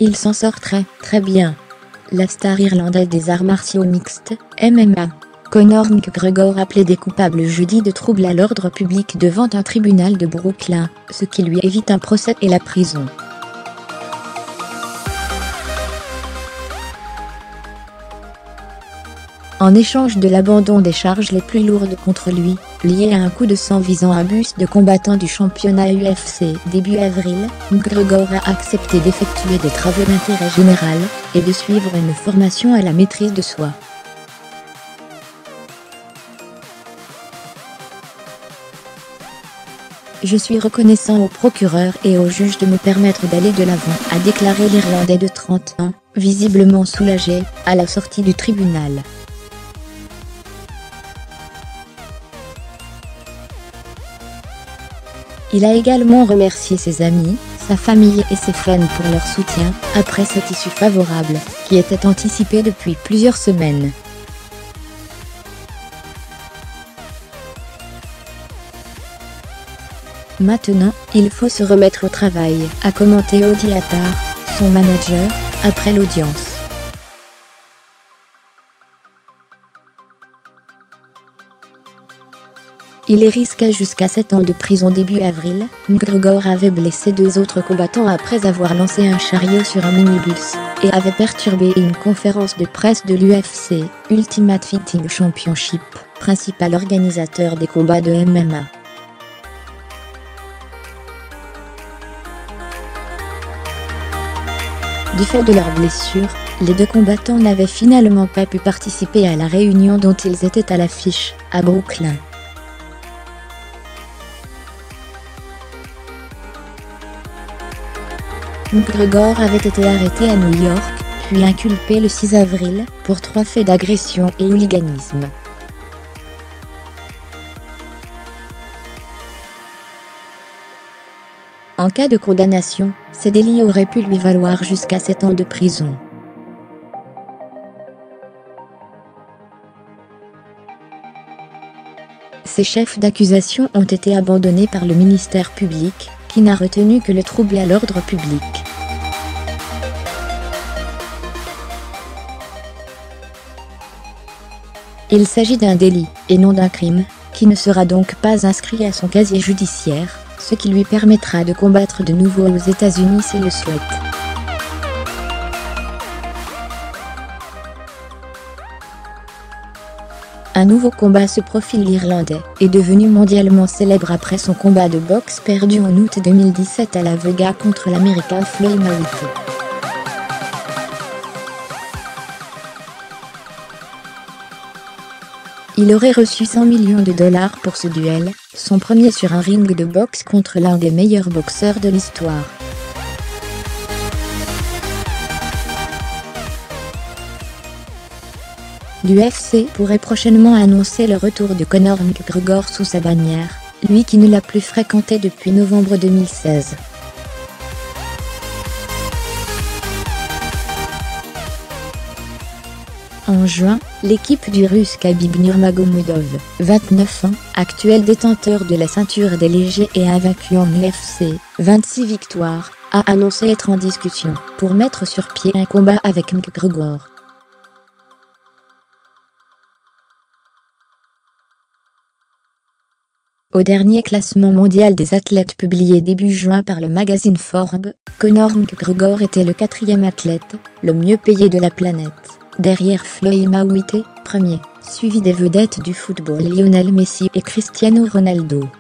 Il s'en sort très bien. La star irlandaise des arts martiaux mixtes, MMA, Conor McGregor a plaidé coupable jeudi de troubles à l'ordre public devant un tribunal de Brooklyn, ce qui lui évite un procès et la prison. En échange de l'abandon des charges les plus lourdes contre lui, liées à un coup de sang visant un bus de combattant du championnat UFC début avril, McGregor a accepté d'effectuer des travaux d'intérêt général, et de suivre une formation à la maîtrise de soi. Je suis reconnaissant au procureur et au juge de me permettre d'aller de l'avant, a déclaré l'Irlandais de 30 ans, visiblement soulagé, à la sortie du tribunal. Il a également remercié ses amis, sa famille et ses fans pour leur soutien, après cette issue favorable, qui était anticipée depuis plusieurs semaines. Maintenant, il faut se remettre au travail, a commenté Odi Attar, son manager, après l'audience. Il est risqué jusqu'à 7 ans de prison début avril. McGregor avait blessé 2 autres combattants après avoir lancé un chariot sur un minibus, et avait perturbé une conférence de presse de l'UFC, Ultimate Fighting Championship, principal organisateur des combats de MMA. Du fait de leurs blessures, les 2 combattants n'avaient finalement pas pu participer à la réunion dont ils étaient à l'affiche, à Brooklyn. McGregor avait été arrêté à New York, puis inculpé le 6 avril, pour 3 faits d'agression et hooliganisme. En cas de condamnation, ces délits auraient pu lui valoir jusqu'à 7 ans de prison. Ces chefs d'accusation ont été abandonnés par le ministère public, qui n'a retenu que le trouble à l'ordre public. Il s'agit d'un délit, et non d'un crime, qui ne sera donc pas inscrit à son casier judiciaire, ce qui lui permettra de combattre de nouveau aux États-Unis s'il le souhaite. Un nouveau combat se profile. L'Irlandais est devenu mondialement célèbre après son combat de boxe perdu en août 2017 à La Vega contre l'Américain Floyd Mayweather. Il aurait reçu 100 millions de dollars pour ce duel, son premier sur un ring de boxe contre l'un des meilleurs boxeurs de l'histoire. L'UFC pourrait prochainement annoncer le retour de Conor McGregor sous sa bannière, lui qui ne l'a plus fréquenté depuis novembre 2016. En juin, l'équipe du Russe Khabib Nurmagomedov, 29 ans, actuel détenteur de la ceinture des légers et invaincu en UFC, 26 victoires, a annoncé être en discussion pour mettre sur pied un combat avec McGregor. Au dernier classement mondial des athlètes publié début juin par le magazine Forbes, Conor McGregor était le 4e athlète, le mieux payé de la planète, derrière Floyd Mayweather, premier, suivi des vedettes du football Lionel Messi et Cristiano Ronaldo.